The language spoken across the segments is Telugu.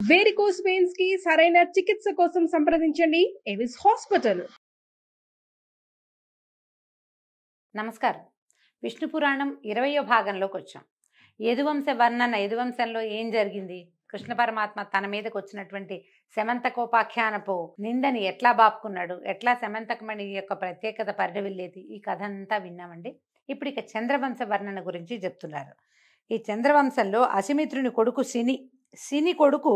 వేరికోస్ వెయిన్స్ కి సరైన చికిత్స కోసం సంప్రదించండి ఎవిస్ హాస్పిటల్. నమస్కారం. విష్ణు పురాణం 20వ భాగంలోకి వచ్చాం. యదువంశ వర్ణన. యదువంశంలో ఏం జరిగింది, కృష్ణ పరమాత్మ తన మీదకి వచ్చినటువంటి శమంతకోపాఖ్యానపు నిందని ఎట్లా బాపుకున్నాడు, ఎట్లా శమంతకమణి యొక్క ప్రత్యేకత పరిడవిల్లేది, ఈ కథ అంతా విన్నామండి. ఇప్పుడు ఇక చంద్రవంశ వర్ణన గురించి చెప్తున్నారు. ఈ చంద్రవంశంలో అసిమిత్రుని కొడుకు శని కొడుకు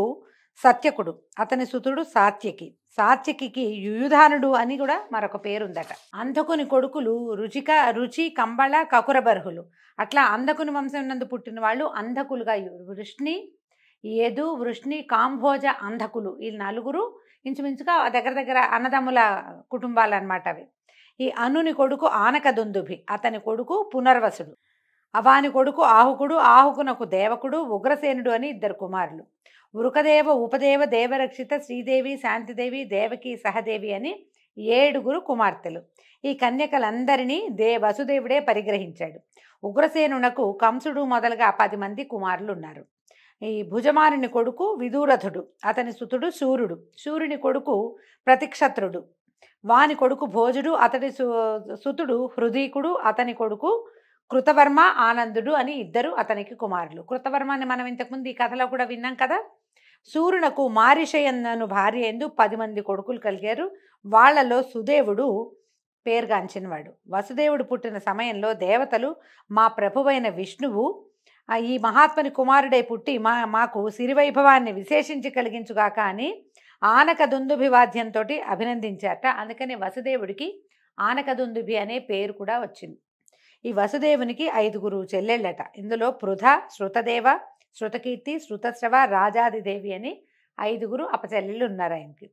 సత్యకుడు, అతని సుతుడు సాత్యకి యుయుధానుడు అని కూడా మరొక పేరుందట. అంధకుని కొడుకులు రుచి కంబళ కకురబర్హులు. అట్లా అంధకుని వంశం నందు పుట్టిన వాళ్ళు అంధకులుగా వృష్ణి, యదు, వృష్ణి, కాంభోజ అంధకులు, ఈ నలుగురు ఇంచుమించుగా దగ్గర అన్నదమ్ముల కుటుంబాలు అన్నమాట అవి. ఈ అనుని కొడుకు ఆనక దుందుభి, అతని కొడుకు పునర్వసుడు, అవాని కొడుకు ఆహుకుడు, ఆహుకునకు దేవకుడు, ఉగ్రసేనుడు అని 2 కుమారులు. వృకదేవ, ఉపదేవ, దేవరక్షిత, శ్రీదేవి, శాంతిదేవి, దేవకి, సహదేవి అని 7 కుమార్తెలు. ఈ కన్యకలందరినీ వసుదేవుడే పరిగ్రహించాడు. ఉగ్రసేనునకు కంసుడు మొదలుగా 10 మంది కుమారులు ఉన్నారు. ఈ భుజమానుని కొడుకు విదూరథుడు, అతని సుతుడు శూరుని కొడుకు ప్రతిక్షత్రుడు, వాని కొడుకు భోజుడు, అతడి సుతుడు హృదీకుడు, అతని కొడుకు కృతవర్మ, ఆనందుడు అని 2 అతనికి కుమారులు. కృతవర్మ అని మనం ఇంతకుముందు ఈ కథలో కూడా విన్నాం కదా. సూర్యునకు మారిషయన్నను భార్య ఎందు 10 మంది కొడుకులు కలిగారు. వాళ్లలో సుదేవుడు పేరుగాంచినవాడు. వసుదేవుడు పుట్టిన సమయంలో దేవతలు మా ప్రభువైన విష్ణువు ఈ మహాత్ముని కుమారుడై పుట్టి మాకు సిరివైభవాన్ని విశేషించి కలిగించుగాక అని ఆనక దుందుభి వాద్యంతో అభినందించారట. అందుకని వసుదేవుడికి ఆనక దుందుభి అనే పేరు కూడా వచ్చింది. ఈ వసుదేవునికి 5 చెల్లెళ్ళట. ఇందులో పృథ, శృతదేవ, శృతకీర్తి, శృతశ్రవ, రాజాదిదేవి అని 5 అపచెల్లెళ్ళు ఉన్నారు ఆయనకి.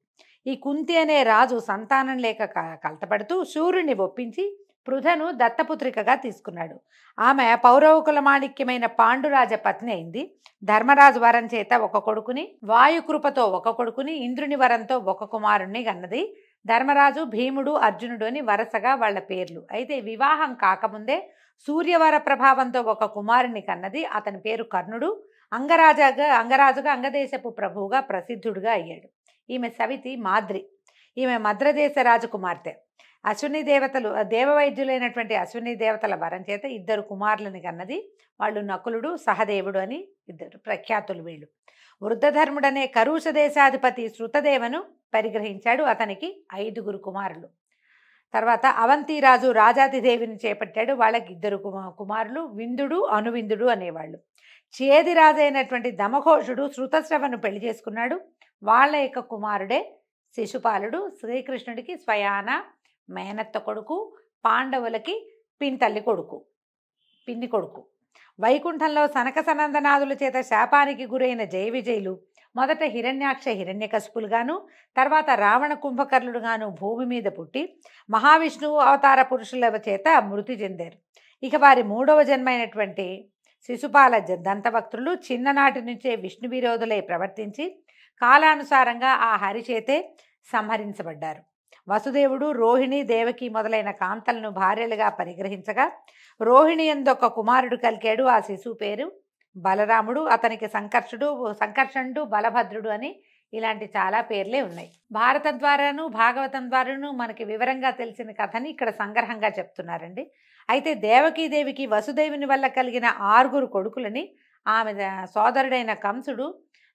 ఈ కుంతి అనే రాజు సంతానం లేక కలతపడుతూ శూరుని ఒప్పించి పృథను దత్తపుత్రికగా తీసుకున్నాడు. ఆమె పౌరవకుల మాణిక్యమైన పాండురాజ పత్ని అయింది. ధర్మరాజు వరం చేత 1 కొడుకుని, వాయుకృపతో 1 కొడుకుని, ఇంద్రుని వరంతో 1 కుమారుణ్ణి కన్నది. ధర్మరాజు, భీముడు, అర్జునుడు అని వరుసగా వాళ్ళ పేర్లు. అయితే వివాహం కాకముందే సూర్యవర ప్రభావంతో 1 కుమారుని కన్నది. అతని పేరు కర్ణుడు. అంగరాజుగా అంగదేశపు ప్రభువుగా ప్రసిద్ధుడుగా అయ్యాడు. ఈమె సవితి మాద్రి. ఈమె మద్రదేశ రాజకుమార్తె. అశ్విని దేవతలు దేవవైద్యులైనటువంటి అశ్విని దేవతల వరం చేత 2 కుమారులని కన్నది. వాళ్ళు నకులుడు, సహదేవుడు అని 2 ప్రఖ్యాతులు వీళ్ళు. వృద్ధధర్ముడనే కరుష దేశాధిపతి శృతదేవను పరిగ్రహించాడు. అతనికి 5 కుమారులు. తర్వాత అవంతిరాజు రాజాదిదేవిని చేపట్టాడు. వాళ్ళకి 2 కుమారులు, విందుడు, అనువిందుడు అనేవాళ్ళు. చేది రాజైనటువంటి దమఘోషుడు శృతశ్రవను పెళ్లి చేసుకున్నాడు. వాళ్ళ యొక్క కుమారుడే శిశుపాలుడు. శ్రీకృష్ణుడికి స్వయాన మేనత్త కొడుకు, పాండవులకి పిన్ని కొడుకు. వైకుంఠంలో సనక సనందనాదుల చేత శాపానికి గురైన జయ విజయులు మొదట హిరణ్యాక్ష హిరణ్యకశిపులుగాను, తర్వాత రావణ కుంభకర్ణుడుగాను భూమి మీద పుట్టి మహావిష్ణువు అవతార పురుషుల చేత మృతి చెందారు. ఇక వారి 3వ జన్మైనటువంటి శిశుపాల దంతభక్తులు చిన్ననాటి నుంచే విష్ణు విరోధులై ప్రవర్తించి కాలానుసారంగా ఆ హరిచేతే సంహరించబడ్డారు. వసుదేవుడు రోహిణి, దేవకి మొదలైన కాంతలను భార్యలుగా పరిగ్రహించగా రోహిణి యందు 1 కుమారుడు కలిగాడు. ఆ శిశువు పేరు బలరాముడు. అతనికి సంకర్షణుడు, బలభద్రుడు అని ఇలాంటి చాలా పేర్లే ఉన్నాయి. భారతం ద్వారాను భాగవతం ద్వారాను మనకి వివరంగా తెలిసిన కథని ఇక్కడ సంగ్రహంగా చెప్తున్నారండి. అయితే దేవికి వసుదేవుని వల్ల కలిగిన 6 కొడుకులని ఆమె సోదరుడైన కంసుడు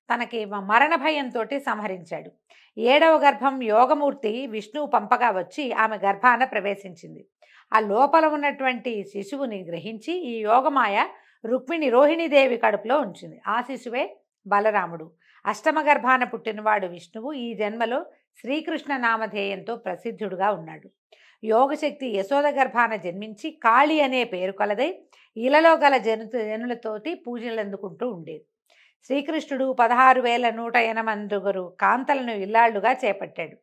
తనకి మరణ భయంతో సంహరించాడు. 7వ గర్భం యోగమూర్తి విష్ణువు పంపగా వచ్చి ఆమె గర్భాన ప్రవేశించింది. ఆ లోపల ఉన్నటువంటి శిశువుని గ్రహించి ఈ యోగమాయ రుక్మిణి రోహిణీదేవి కడుపులో ఉంచింది. ఆ శిశువే బలరాముడు. అష్టమ గర్భాన పుట్టినవాడు విష్ణువు. ఈ జన్మలో శ్రీకృష్ణ నామధేయంతో ప్రసిద్ధుడుగా ఉన్నాడు. యోగశక్తి యశోద గర్భాన జన్మించి కాళి అనే పేరు కలదై ఇలలో గల జనులతోటి పూజలు అందుకుంటూ ఉండేది. శ్రీకృష్ణుడు 16,108 కాంతలను ఇల్లాళ్లుగా చేపట్టాడు.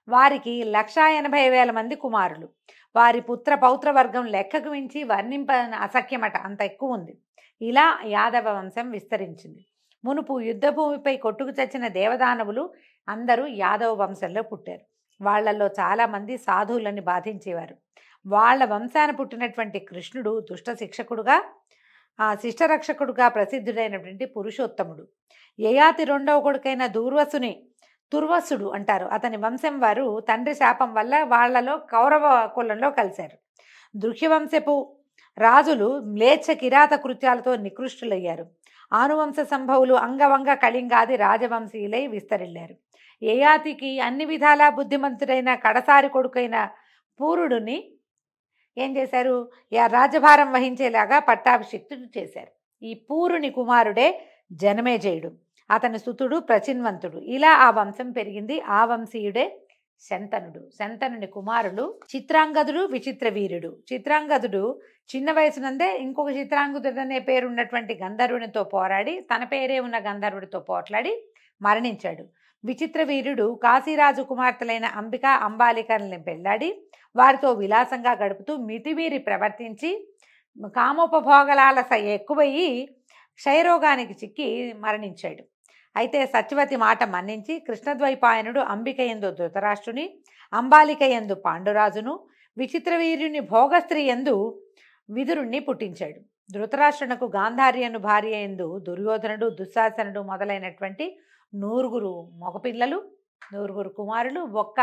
వారికి 1,80,000 మంది కుమారులు. వారి పుత్ర పౌత్ర వర్గం లెక్కకు మించి వర్ణింప అసఖ్యమట, అంత ఎక్కువ ఉంది. ఇలా యాదవ వంశం విస్తరించింది. మునుపు యుద్ధభూమిపై కొట్టుకు చచ్చిన దేవదానవులు అందరూ యాదవ వంశంలో పుట్టారు. వాళ్లలో చాలామంది సాధువులని బాధించేవారు. వాళ్ళ వంశాన పుట్టినటువంటి కృష్ణుడు దుష్ట శిక్షకుడుగా శిష్టరక్షకుడుగా ప్రసిద్ధుడైనటువంటి పురుషోత్తముడు. యయాతి రెండవ కొడుకైన తుర్వసుడు అంటారు, అతని వంశం వారు తండ్రి శాపం వల్ల వాళ్లలో కౌరవ కులంలో కలిశారు. దృహ్యవంశపు రాజులు మ్లేచ్ఛ కిరాత కృత్యాలతో నికృష్టులయ్యారు. ఆనువంశ సంభవులు అంగవంగ కళింగాది రాజవంశీయులై విస్తరిల్లారు. యయాతికి అన్ని విధాలా బుద్ధిమంతుడైన కడసారి కొడుకైన పూరుడుని ఏం చేశారు, రాజభారం వహించేలాగా పట్టాభిషిక్తుడు చేశారు. ఈ పూరుని కుమారుడే జనమేజయుడు, అతని సుతుడు ప్రచిన్వంతుడు. ఇలా ఆ వంశం పెరిగింది. ఆ వంశీయుడే శంతనుని కుమారులు చిత్రాంగదుడు, విచిత్ర వీరుడు. చిత్రాంగదుడు చిన్న వయసునందే ఇంకొక చిత్రాంగదుడు అనే పేరున్నటువంటి గంధర్వునితో పోరాడి తన పేరే ఉన్న గంధర్వుడితో పోట్లాడి మరణించాడు. విచిత్ర వీరుడు కాశీరాజు కుమార్తెలైన అంబిక, అంబాలికల్ని పెళ్లాడి వారితో విలాసంగా గడుపుతూ మితిమీరి ప్రవర్తించి కామోపభోగలాలస ఎక్కువయ్యి క్షయరోగానికి చిక్కి మరణించాడు. అయితే సత్యవతి మాట మన్నించి కృష్ణద్వైపాయనుడు అంబిక యందు ధృతరాష్ట్రుని, అంబాలిక యందు పాండురాజును, విచిత్రవీర్యుని భోగస్త్రీ యందు విదురుణ్ణి పుట్టించాడు. ధృతరాష్ట్రునకు గాంధార్యను భార్య యందు దుర్యోధనుడు, దుశ్శాసనుడు మొదలైనటువంటి 9 మగపిల్లలు, 9 కుమారులు, ఒక్క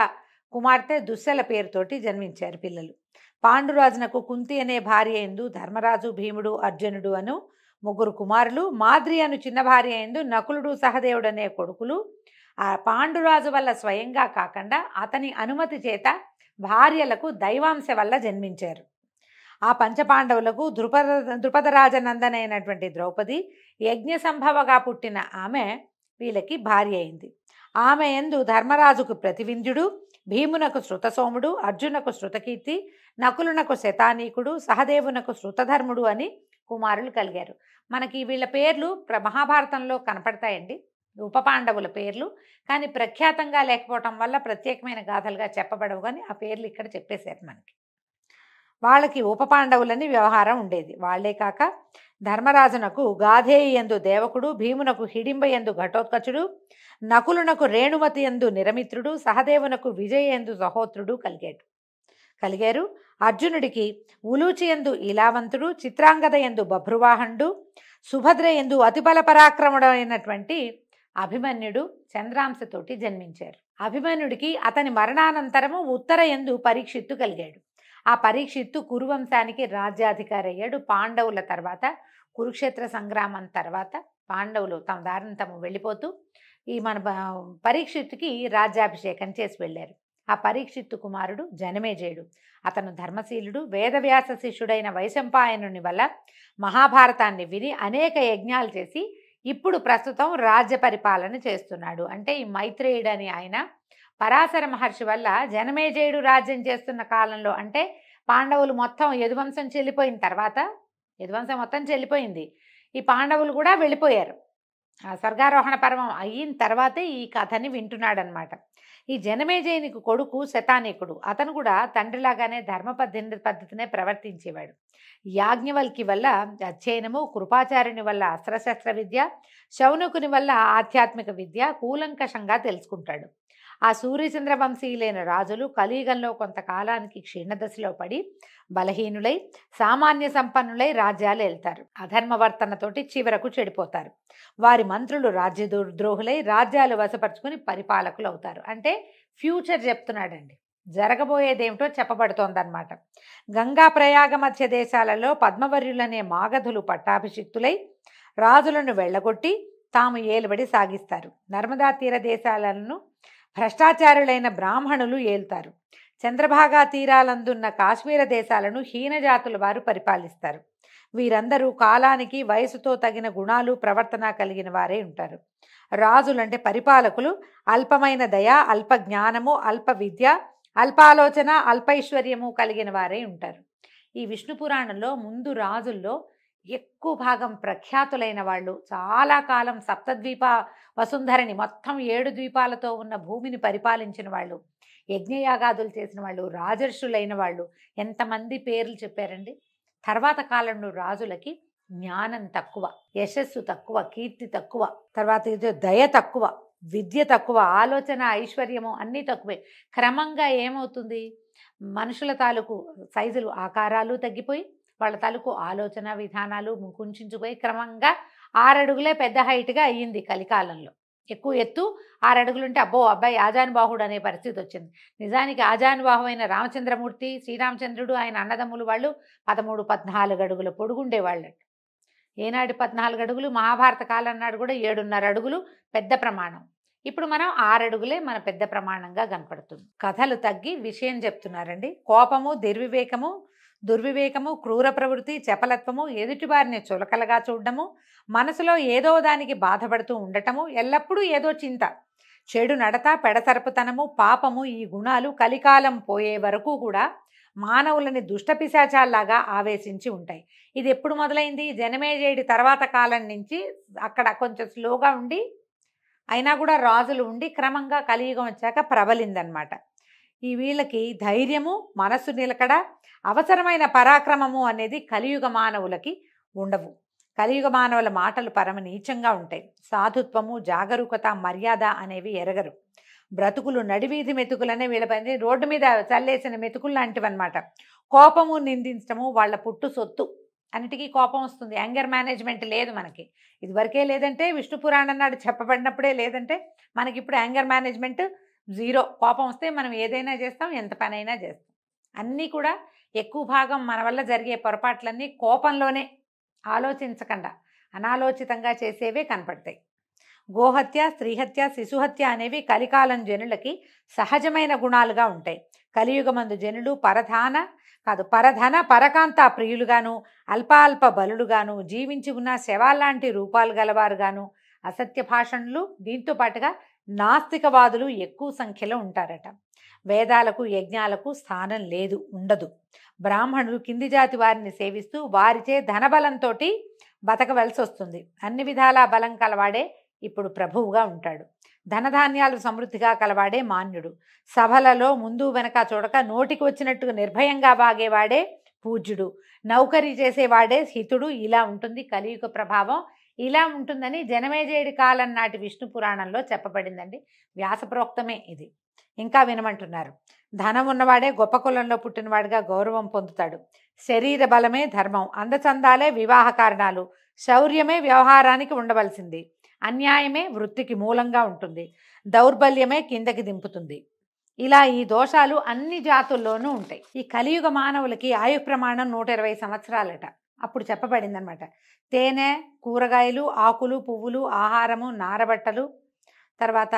కుమార్తె దుశ్శల పేరుతోటి జన్మించారు పిల్లలు. పాండురాజునకు కుంతి అనే భార్య యందు ధర్మరాజు, భీముడు, అర్జునుడు అను 3 కుమారులు, మాద్రి అను చిన్న భార్య యందు నకులుడు, సహదేవుడు అనే కొడుకులు. ఆ పాండురాజు వల్ల స్వయంగా కాకుండా అతని అనుమతి చేత భార్యలకు దైవాంశ వల్ల జన్మించారు. ఆ పంచపాండవులకు ద్రుపదరాజనందనైనటువంటి ద్రౌపది యజ్ఞ సంభవగా పుట్టిన ఆమె వీళ్ళకి భార్య అయింది. ఆమె యందు ధర్మరాజుకు ప్రతివింధ్యుడు, భీమునకు శృతసోముడు, అర్జునకు శృతకీర్తి, నకులునకు శతానీకుడు, సహదేవునకు శృతధర్ముడు అని కుమారులు కలిగారు. మనకి వీళ్ళ పేర్లు మహాభారతంలో కనపడతాయండి, ఉపపాండవుల పేర్లు. కానీ ప్రఖ్యాతంగా లేకపోవటం వల్ల ప్రత్యేకమైన గాథలుగా చెప్పబడవు, కానీ ఆ పేర్లు ఇక్కడ చెప్పేశారు మనకి. వాళ్ళకి ఉపపాండవులని వ్యవహారం ఉండేది. వాళ్లే కాక ధర్మరాజునకు గాధేయి యందు దేవకుడు, భీమునకు హిడింబ యందు ఘటోత్కచుడు, నకులునకు రేణుమతి యందు నిరమిత్రుడు, సహదేవునకు విజయ యందు సహోత్రుడు కలిగారు. అర్జునుడికి ఉలూచి యందు ఇలావంతుడు, చిత్రాంగద యందు బభ్రువాహనుడు, సుభద్ర యందు అతిబల పరాక్రముడైనటువంటి అభిమన్యుడు చంద్రాంశతోటి జన్మించారు. అభిమన్యుడికి అతని మరణానంతరము ఉత్తర యందు పరీక్షిత్తు కలిగాడు. ఆ పరీక్షిత్తు కురువంశానికి రాజ్యాధికారి అయ్యాడు. పాండవుల తర్వాత కురుక్షేత్ర సంగ్రామం తర్వాత పాండవులు తమ దారిని తాము వెళ్ళిపోతూ ఈ మన పరీక్షిత్తుకి రాజ్యాభిషేకం చేసి వెళ్ళారు. ఆ పరీక్షిత్తు కుమారుడు జనమేజయుడు. అతను ధర్మశీలుడు, వేదవ్యాస శిష్యుడైన వైశంపాయనుని వల్ల మహాభారతాన్ని విని అనేక యజ్ఞాలు చేసి ఇప్పుడు ప్రస్తుతం రాజ్య పరిపాలన చేస్తున్నాడు. అంటే ఈ మైత్రేయుడు అని ఆయన పరాశర మహర్షి వల్ల జనమేజయుడు రాజ్యం చేస్తున్న కాలంలో, అంటే పాండవులు మొత్తం యదువంశం చెల్లిపోయిన తర్వాత, యదువంశం మొత్తం చెల్లిపోయింది, ఈ పాండవులు కూడా వెళ్ళిపోయారు. ఆ స్వర్గారోహణ పర్వం అయిన తర్వాతే ఈ కథని వింటున్నాడనమాట. ఈ జనమేజయునికి కొడుకు శతానీకుడు. అతను కూడా తండ్రిలాగానే ధర్మ పద్ధతినే ప్రవర్తించేవాడు. యాజ్ఞవల్కి వల్ల అధ్యయనము, కృపాచార్యుని వల్ల అస్త్రశస్త్ర విద్య, శౌనకుని వల్ల ఆధ్యాత్మిక విద్య కూలంకషంగా తెలుసుకుంటాడు. ఆ సూర్యచంద్ర వంశీయులైన రాజులు కలియుగంలో కొంతకాలానికి క్షీణదశలో పడి బలహీనులై సామాన్య సంపన్నులై రాజ్యాలు వెళ్తారు. అధర్మవర్తనతోటి చివరకు చెడిపోతారు. వారి మంత్రులు రాజ్యద్రోహులై రాజ్యాలు వశపరుచుకుని పరిపాలకులు అవుతారు. అంటే ఫ్యూచర్ చెప్తున్నాడండి, జరగబోయేదేమిటో చెప్పబడుతోందన్నమాట. గంగా ప్రయాగ మధ్య దేశాలలో పద్మవర్యులనే మాగధులు పట్టాభిషిక్తులై రాజులను వెళ్ళగొట్టి తాము ఏలుబడి సాగిస్తారు. నర్మదా తీర దేశాలను భ్రష్టాచారులైన బ్రాహ్మణులు ఏలుతారు. చంద్రభాగా తీరాలందున్న కాశ్మీర దేశాలను హీనజాతుల వారు పరిపాలిస్తారు. వీరందరూ కాలానికి వయసుతో తగిన గుణాలు ప్రవర్తన కలిగిన వారే ఉంటారు. రాజులంటే పరిపాలకులు అల్పమైన దయ, అల్ప జ్ఞానము, అల్ప విద్య, అల్పాలోచన, అల్పైశ్వర్యము కలిగిన వారే ఉంటారు. ఈ విష్ణు పురాణంలో ముందు రాజుల్లో ఎక్కువ భాగం ప్రఖ్యాతులైన వాళ్ళు, చాలా కాలం సప్తద్వీప వసుంధరని మొత్తం 7 ద్వీపాలతో ఉన్న భూమిని పరిపాలించిన వాళ్ళు, యజ్ఞయాగాదులు చేసిన వాళ్ళు, రాజర్షులైన వాళ్ళు ఎంతమంది పేర్లు చెప్పారండి. తర్వాత కాలంలో రాజులకి జ్ఞానం తక్కువ, యశస్సు తక్కువ, కీర్తి తక్కువ, తర్వాత ఇది దయ తక్కువ, విద్య తక్కువ, ఆలోచన ఐశ్వర్యము అన్నీ తక్కువే. క్రమంగా ఏమవుతుంది, మనుషుల తాలూకు సైజులు ఆకారాలు తగ్గిపోయి వాళ్ళ తాలూకు ఆలోచన విధానాలు కుంచుకుపోయి క్రమంగా 6 అడుగులే పెద్ద హైట్గా అయ్యింది కలికాలంలో. ఎక్కువ ఎత్తు 6 అడుగులుంటే అబ్బో అబ్బాయి ఆజానుబాహుడు అనే పరిస్థితి వచ్చింది. నిజానికి ఆజానుబాహువైన రామచంద్రమూర్తి, శ్రీరామచంద్రుడు, ఆయన అన్నదమ్ములు వాళ్ళు 13, 14 అడుగుల పొడుగుండేవాళ్ళట. ఏనాడు 14 అడుగులు, మహాభారత కాలం నాడు కూడా 7.5 అడుగులు పెద్ద ప్రమాణం. ఇప్పుడు మనం 6 అడుగులే మన పెద్ద ప్రమాణంగా కనపడుతుంది. కథలు తగ్గి విషయం చెప్తున్నారండి. కోపము, దుర్వివేకము, క్రూర ప్రవృత్తి, చపలత్వము, ఎదుటివారిని చులకలగా చూడడము, మనసులో ఏదో దానికి బాధపడుతూ ఉండటము, ఎల్లప్పుడూ ఏదో చింత, చెడు నడత, పెడసరపుతనము, పాపము, ఈ గుణాలు కలికాలం పోయే వరకు కూడా మానవులని దుష్టపిశాచాల్లాగా ఆవేశించి ఉంటాయి. ఇది ఎప్పుడు మొదలైంది? జనమేజయుడి తర్వాత కాలం నుంచి అక్కడ కొంచెం స్లోగా ఉండి అయినా కూడా రాజులు ఉండి క్రమంగా కలియుగం వచ్చాక ప్రబలిందనమాట. ఈ వీళ్ళకి ధైర్యము, మనస్సు నిలకడ, అవసరమైన పరాక్రమము అనేది కలియుగ మానవులకి ఉండవు. కలియుగ మానవుల మాటలు పరమ నీచంగా ఉంటాయి. సాధుత్వము, జాగరూకత, మర్యాద అనేవి ఎరగరు. బ్రతుకులు నడివీధి మెతుకులనే వీళ్ళ పని, రోడ్డు మీద చల్లేసిన మెతుకులు లాంటివన్నమాట. కోపము, నిందించడము వాళ్ళ పుట్టు సొత్తు. అన్నిటికీ కోపం వస్తుంది. యాంగర్ మేనేజ్మెంట్ లేదు మనకి. ఇదివరకే లేదంటే విష్ణు పురాణం నాడు చెప్పబడినప్పుడే లేదంటే మనకి ఇప్పుడు యాంగర్ మేనేజ్మెంట్ జీరో. కోపం వస్తే మనం ఏదైనా చేస్తాం, ఎంత పనైనా చేస్తాం. అన్నీ కూడా ఎక్కువ భాగం మన వల్ల జరిగే పొరపాట్లన్నీ కోపంలోనే, ఆలోచించకుండా అనాలోచితంగా చేసేవే కనపడతాయి. గోహత్య, స్త్రీహత్య, శిశుహత్య అనేవి కలికాలం జనులకి సహజమైన గుణాలుగా ఉంటాయి. కలియుగమందు జనులు పరధన పరకాంత ప్రియులుగాను, అల్పాల్ప బలులుగాను, జీవించి ఉన్న శవాల్లాంటి రూపాలు గలవారుగాను, అసత్య భాషణలు, దీంతో పాటుగా నాస్తికవాదులు ఎక్కువ సంఖ్యలో ఉంటారట. వేదాలకు, యజ్ఞాలకు స్థానం లేదు, ఉండదు. బ్రాహ్మణులు కింది జాతి వారిని సేవిస్తూ వారిచే ధనబలంతో బతకవలసి వస్తుంది. అన్ని విధాలా బలం కలవాడే ఇప్పుడు ప్రభువుగా ఉంటాడు. ధనధాన్యాలు సమృద్ధిగా కలవాడే మాన్యుడు. సభలలో ముందు వెనక చూడక నోటికి వచ్చినట్టుగా నిర్భయంగా వాగేవాడే పూజ్యుడు. నౌకరీ చేసేవాడే హితుడు. ఇలా ఉంటుంది కలియుగ ప్రభావం. ఇలా ఉంటుందని జనమేజయుడి కాలం నాటి విష్ణు పురాణంలో చెప్పబడిందండి. వ్యాసప్రోక్తమే ఇది. ఇంకా వినమంటున్నారు. ధనం ఉన్నవాడే గొప్ప కులంలో పుట్టినవాడిగా గౌరవం పొందుతాడు. శరీర బలమే ధర్మం, అందచందాలే వివాహ కారణాలు, శౌర్యమే వ్యవహారానికి ఉండవలసింది, అన్యాయమే వృత్తికి మూలంగా ఉంటుంది, దౌర్బల్యమే కిందకి దింపుతుంది. ఇలా ఈ దోషాలు అన్ని జాతుల్లోనూ ఉంటాయి. ఈ కలియుగ మానవులకి ఆయు ప్రమాణం 120 సంవత్సరాలట. అప్పుడు చెప్పబడిందనమాట. తేనె, కూరగాయలు, ఆకులు, పువ్వులు, ఆహారము, నారబట్టలు, తర్వాత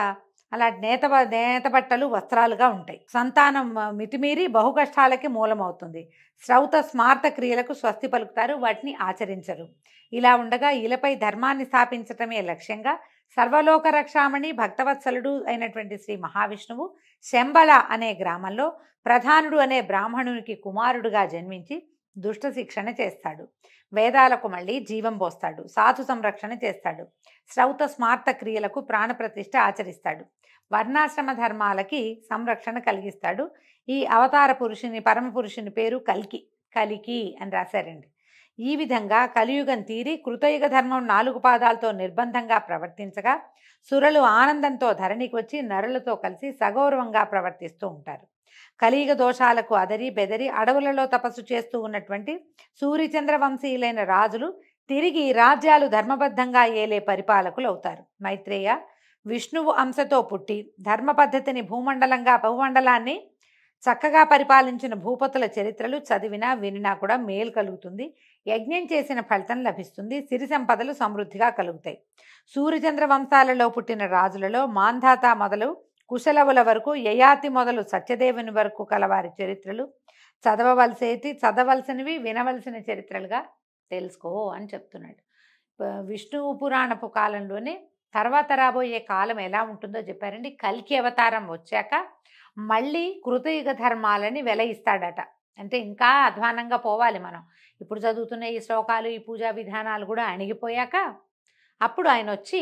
అలాంటి నేత బట్టలు వస్త్రాలుగా ఉంటాయి. సంతానం మితిమీరి బహుకష్టాలకి మూలమవుతుంది. శ్రౌత స్మార్త క్రియలకు స్వస్తి పలుకుతారు, వాటిని ఆచరించరు. ఇలా ఉండగా ఇలపై ధర్మాన్ని స్థాపించటమే లక్ష్యంగా సర్వలోక రక్షామణి భక్తవత్సలుడు అయినటువంటి శ్రీ మహావిష్ణువు శంబళ అనే గ్రామంలో ప్రధానుడు అనే బ్రాహ్మణునికి కుమారుడుగా జన్మించి దుష్ట శిక్షణ చేస్తాడు. వేదాలకు మళ్ళీ జీవం పోస్తాడు. సాధు సంరక్షణ చేస్తాడు. శ్రౌత స్మార్త క్రియలకు ప్రాణప్రతిష్ఠ ఆచరిస్తాడు. వర్ణాశ్రమ ధర్మాలకి సంరక్షణ కలిగిస్తాడు. ఈ అవతార పురుషుని, పరమ పురుషుని పేరు కలికి అని రాశారండి. ఈ విధంగా కలియుగం తీరి కృతయుగ ధర్మం 4 పాదాలతో నిర్బంధంగా ప్రవర్తించగా సురలు ఆనందంతో ధరణికి వచ్చి నరులతో కలిసి సగౌరవంగా ప్రవర్తిస్తూ ఉంటారు. కలియుగ దోషాలకు అదరి బెదరి అడవులలో తపస్సు చేస్తూ ఉన్నటువంటి సూర్యచంద్ర వంశీయులైన రాజులు తిరిగి రాజ్యాలు ధర్మబద్ధంగా ఏలే పరిపాలకులు అవుతారు. మైత్రేయ, విష్ణువు అంశతో పుట్టి ధర్మ పద్ధతిని భూమండలాన్ని చక్కగా పరిపాలించిన భూపతుల చరిత్రలు చదివినా వినినా కూడా మేలు కలుగుతుంది. యజ్ఞం చేసిన ఫలితం లభిస్తుంది. సిరి సంపదలు సమృద్ధిగా కలుగుతాయి. సూర్యచంద్ర వంశాలలో పుట్టిన రాజులలో మాంధాత మొదలు కుశలవుల వరకు, యయాతి మొదలు సత్యదేవుని వరకు కలవారి చరిత్రలు చదవలసినవి, వినవలసిన చరిత్రలుగా తెలుసుకో అని చెప్తున్నాడు. విష్ణు పురాణపు కాలంలోనే తర్వాత రాబోయే కాలం ఎలా ఉంటుందో చెప్పారండి. కల్కి అవతారం వచ్చాక మళ్ళీ కృతయుగ ధర్మాలని వెలయిస్తాడట. అంటే ఇంకా అధ్వానంగా పోవాలి మనం. ఇప్పుడు చదువుతున్న ఈ శ్లోకాలు, ఈ పూజా విధానాలు కూడా అణిగిపోయాక అప్పుడు ఆయన వచ్చి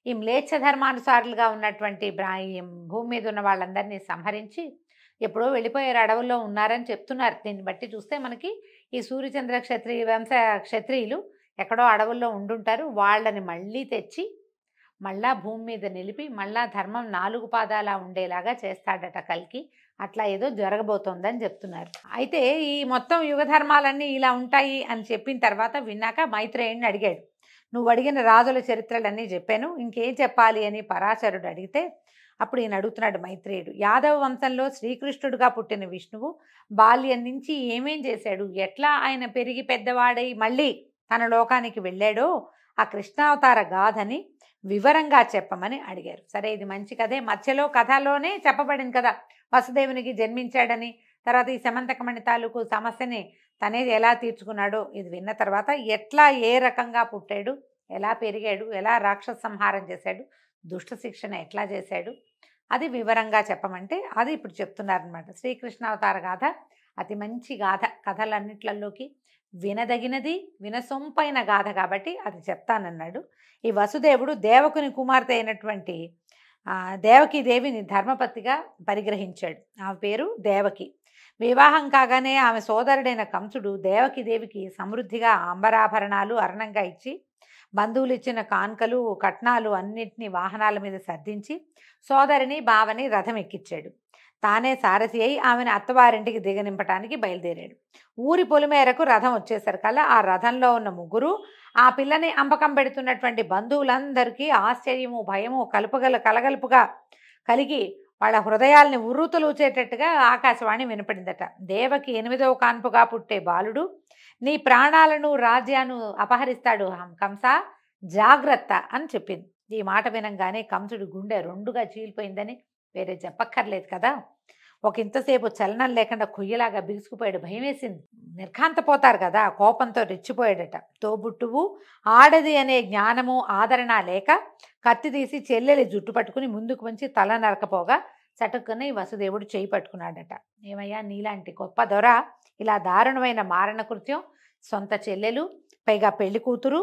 ఈ మ్లేచ్ఛ ధర్మానుసారులుగా ఉన్నటువంటి భూమి మీద ఉన్న వాళ్ళందరినీ సంహరించి ఎప్పుడో వెళ్ళిపోయారు, అడవుల్లో ఉన్నారని చెప్తున్నారు. దీన్ని బట్టి చూస్తే మనకి ఈ సూర్యచంద్ర క్షత్రియులు ఎక్కడో అడవుల్లో ఉండుంటారు. వాళ్ళని మళ్ళీ తెచ్చి మళ్ళా భూమి మీద నిలిపి మళ్ళా ధర్మం 4 పాదాలా ఉండేలాగా చేస్తాడట కల్కి. అట్లా ఏదో జరగబోతోందని చెప్తున్నారు. అయితే ఈ మొత్తం యుగ ధర్మాలన్నీ ఇలా ఉంటాయి అని చెప్పిన తర్వాత విన్నాక మైత్రేయుడిని అడిగాడు, నువ్వు అడిగిన రాజుల చరిత్రలన్నీ చెప్పాను, ఇంకేం చెప్పాలి అని పరాశరుడు అడిగితే అప్పుడు ఈయన అడుగుతున్నాడు మైత్రేయుడు, యాదవ వంశంలో శ్రీకృష్ణుడుగా పుట్టిన విష్ణువు బాల్యం నుంచి ఏమేం చేశాడు, ఎట్లా ఆయన పెరిగి పెద్దవాడై మళ్ళీ తన లోకానికి వెళ్ళాడో ఆ కృష్ణావతార గాథని వివరంగా చెప్పమని అడిగారు. సరే, ఇది మంచి కథే. మధ్యలో కథలోనే చెప్పబడింది కదా వసుదేవునికి జన్మించాడని, తర్వాత ఈ సమంతకమణి తాలూకు సమస్యని తనేది ఎలా తీర్చుకున్నాడో ఇది విన్న తర్వాత ఎట్లా ఏ రకంగా పుట్టాడు, ఎలా పెరిగాడు, ఎలా రాక్షస సంహారం చేశాడు, దుష్ట శిక్షణ ఎట్లా చేశాడు, అది వివరంగా చెప్పమంటే అది ఇప్పుడు చెప్తున్నారనమాట. శ్రీకృష్ణావతార గాథ అతి మంచి గాథ, కథలన్నిట్లలోకి వినదగినది, వినసొంపైన గాథ కాబట్టి అది చెప్తానన్నాడు. ఈ వసుదేవుడు దేవకుని కుమార్తె అయినటువంటి దేవకీదేవిని ధర్మపతిగా పరిగ్రహించాడు. ఆమె పేరు దేవకి. వివాహం కాగానే ఆమె సోదరుడైన కంసుడు దేవకీదేవికి సమృద్ధిగా అంబరాభరణాలు అరణంగా ఇచ్చి బంధువులు ఇచ్చిన కాన్కలు కట్నాలు అన్నింటినీ వాహనాల మీద సర్దించి సోదరిని బావని రథం ఎక్కించాడు. తానే సారథి అయి ఆమెను అత్తవారింటికి దిగనింపటానికి బయలుదేరాడు. ఊరి పొలిమేరకు రథం వచ్చేసరికల్లా ఆ రథంలో ఉన్న ముగ్గురు ఆ పిల్లని అంపకం పెడుతున్నటువంటి బంధువులందరికీ ఆశ్చర్యము భయము కలగలుపుగా కలిగి వాళ్ళ హృదయాల్ని ఉర్రూతలూచేటట్టుగా ఆకాశవాణి వినపడిందట. దేవకి 8వ కాన్పుగా పుట్టే బాలుడు నీ ప్రాణాలను రాజ్యాన్ని అపహరిస్తాడు కంస, జాగ్రత్త అని చెప్పింది. ఈ మాట వినంగానే కంసుడు గుండె రెండుగా చీలిపోయిందని వేరే చెప్పక్కర్లేదు కదా. ఒక ఇంతసేపు చలనం లేకుండా కొయ్యలాగా బిగుసుకుపోయాడు. భయం వేసింది. నిర్ఘాంతపోతారు కదా, కోపంతో రెచ్చిపోయాడట. తోబుట్టువు ఆడది అనే జ్ఞానము ఆదరణ లేక కత్తి తీసి చెల్లెలి జుట్టు పట్టుకుని ముందుకు వంచి తల నరకపోగా చటుక్కుని వసుదేవుడు చేయి పట్టుకున్నాడట. ఏమయ్యా, నీలాంటి గొప్ప దొర ఇలా దారుణమైన మారణ కృత్యం, సొంత చెల్లెలు, పైగా పెళ్లి కూతురు,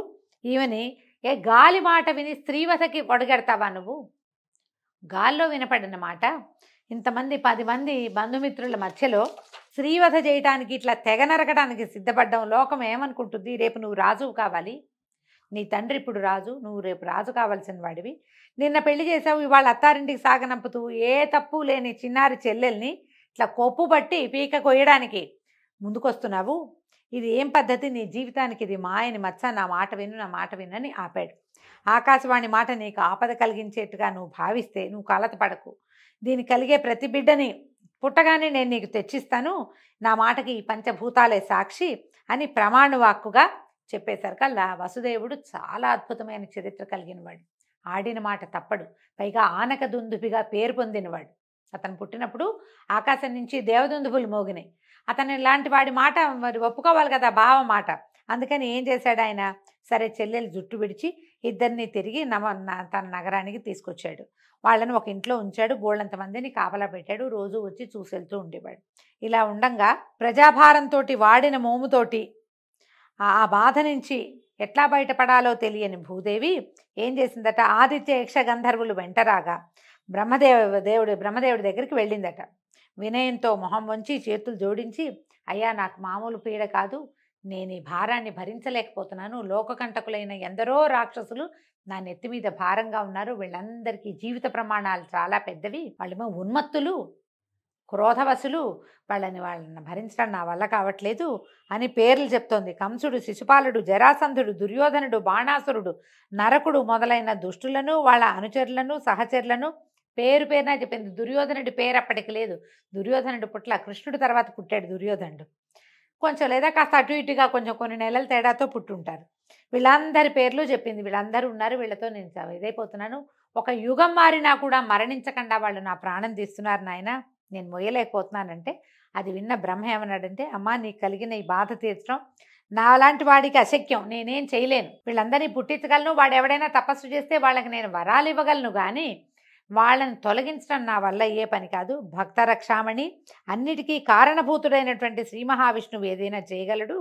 ఈమెని ఏ గాలి మాట విని స్త్రీవతకి ఒడగెడతావా నువ్వు? గాల్లో వినపడిన మాట ఇంతమంది 10 మంది బంధుమిత్రుల మధ్యలో స్త్రీవధ చేయటానికి ఇట్లా తెగ నరకడానికి సిద్ధపడ్డం లోకం ఏమనుకుంటుంది? రేపు నువ్వు రాజువు కావాలి, నీ తండ్రి ఇప్పుడు రాజు, నువ్వు రేపు రాజు కావాల్సిన వాడివి. నిన్న పెళ్లి చేసావు, ఇవాళ అత్తారింటికి సాగనంపుతూ ఏ తప్పు లేని చిన్నారి చెల్లెల్ని ఇట్లా కొప్పు బట్టి పీక కొయ్యడానికి ముందుకొస్తున్నావు. ఇది ఏం పద్ధతి? నీ జీవితానికి ఇది మాయని మచ్చ. నా మాట విను, నా మాట వినని ఆపాడు. ఆకాశవాణి మాట నీకు ఆపద కలిగించేట్టుగా నువ్వు భావిస్తే నువ్వు కలత పడకు. దీని కలిగే ప్రతి బిడ్డని పుట్టగానే నేను నీకు తెచ్చిస్తాను. నా మాటకి ఈ పంచభూతాలే సాక్షి అని ప్రమాణవాక్కుగా చెప్పేసరికల్లా వసుదేవుడు చాలా అద్భుతమైన చరిత్ర కలిగినవాడు. ఆడిన మాట తప్పడు. పైగా ఆనక దుందుబిగా పేరు పొందినవాడు. అతను పుట్టినప్పుడు ఆకాశం నుంచి దేవదుందుబులు మోగినాయి. అతను ఇలాంటి వాడి మాట మరి ఒప్పుకోవాలి కదా, బావ మాట. అందుకని ఏం చేశాడు ఆయన? సరే, చెల్లెలు జుట్టు విడిచి ఇద్దరిని తిరిగి తన నగరానికి తీసుకొచ్చాడు. వాళ్ళని ఒక ఇంట్లో ఉంచాడు. బోళ్ళంత మందిని కాపలా పెట్టాడు. రోజు వచ్చి చూసెళ్తూ ఉండేవాడు. ఇలా ఉండంగా ప్రజాభారంతో వాడిన మోముతోటి ఆ బాధ నుంచి ఎట్లా బయటపడాలో తెలియని భూదేవి ఏం చేసిందట? ఆదిత్య యక్ష గంధర్వులు వెంటరాగా బ్రహ్మదేవుడి దగ్గరికి వెళ్ళిందట. వినయంతో మొహం వంచి చేతులు జోడించి, అయ్యా, నాకు మామూలు పీడ కాదు, నేను ఈ భారాన్ని భరించలేకపోతున్నాను. లోకకంటకులైన ఎందరో రాక్షసులు నా నెత్తి మీద భారంగా ఉన్నారు. వీళ్ళందరికీ జీవిత ప్రమాణాలు చాలా పెద్దవి. వాళ్ళేమో ఉన్మత్తులు, క్రోధవశులు, వాళ్ళని భరించడం నా వల్ల కావట్లేదు అని పేర్లు చెప్తోంది. కంసుడు, శిశుపాలుడు, జరాసంధుడు, దుర్యోధనుడు, బాణాసురుడు, నరకుడు మొదలైన దుష్టులను, వాళ్ళ అనుచరులను, సహచరులను పేరు పేరున చెప్పింది. దుర్యోధనుడి పేరు అప్పటికి లేదు. దుర్యోధనుడు పుట్ల కృష్ణుడి తర్వాత పుట్టాడు దుర్యోధనుడు. కొంచెం లేదా కాస్త అటు ఇటుగా కొంచెం కొన్ని నెలల తేడాతో పుట్టుంటారు. వీళ్ళందరి పేర్లు చెప్పింది. వీళ్ళందరూ ఉన్నారు, వీళ్ళతో నేను ఇదైపోతున్నాను. ఒక యుగం మారినా కూడా మరణించకుండా వాళ్ళు నా ప్రాణం తీస్తున్నారు నాయన, నేను మొయ్యలేకపోతున్నానంటే అది విన్న బ్రహ్మ ఏమన్నాడంటే, అమ్మా, నీకు కలిగిన ఈ బాధ తీర్చడం నాలాంటి వాడికి అశక్యం, నేనేం చేయలేను. వీళ్ళందరినీ పుట్టించగలను, వాడు ఎవడైనా తపస్సు చేస్తే వాళ్ళకి నేను వరాలు ఇవ్వగలను, కానీ వాళ్ళని తొలగించడం నా వల్ల ఏ పని కాదు. భక్త రక్షామణి, అన్నిటికీ కారణభూతుడైనటువంటి శ్రీ మహావిష్ణువు ఏదైనా చేయగలడు.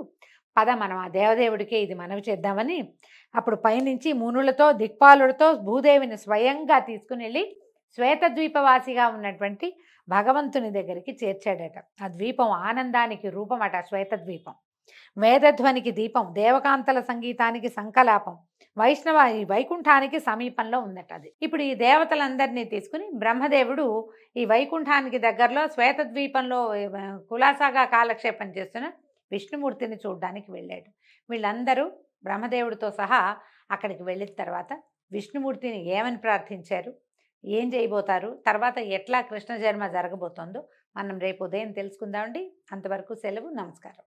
పద, మనం ఆ దేవదేవుడికే ఇది మనవి చేద్దామని అప్పుడు పైనుంచి మునులతో దిక్పాలులతో భూదేవిని స్వయంగా తీసుకుని వెళ్ళి శ్వేతద్వీపవాసిగా ఉన్నటువంటి భగవంతుని దగ్గరికి చేర్చాడట. ఆ ద్వీపం ఆనందానికి రూపమట. శ్వేతద్వీపం వేదధ్వనికి దీపం, దేవకాంతల సంగీతానికి సంకలాపం, వైష్ణవ ఈ వైకుంఠానికి సమీపంలో ఉందట అది. ఇప్పుడు ఈ దేవతలందరినీ తీసుకుని బ్రహ్మదేవుడు ఈ వైకుంఠానికి దగ్గరలో శ్వేతద్వీపంలో కులాసాగా కాలక్షేపం చేస్తున్న విష్ణుమూర్తిని చూడడానికి వెళ్ళాడు. వీళ్ళందరూ బ్రహ్మదేవుడితో సహా అక్కడికి వెళ్ళిన తర్వాత విష్ణుమూర్తిని ఏమని ప్రార్థించారు, ఏం చేయబోతారు, తర్వాత ఎట్లా కృష్ణ జన్మ జరగబోతోందో మనం రేపు ఉదయం తెలుసుకుందామండి. అంతవరకు సెలవు. నమస్కారం.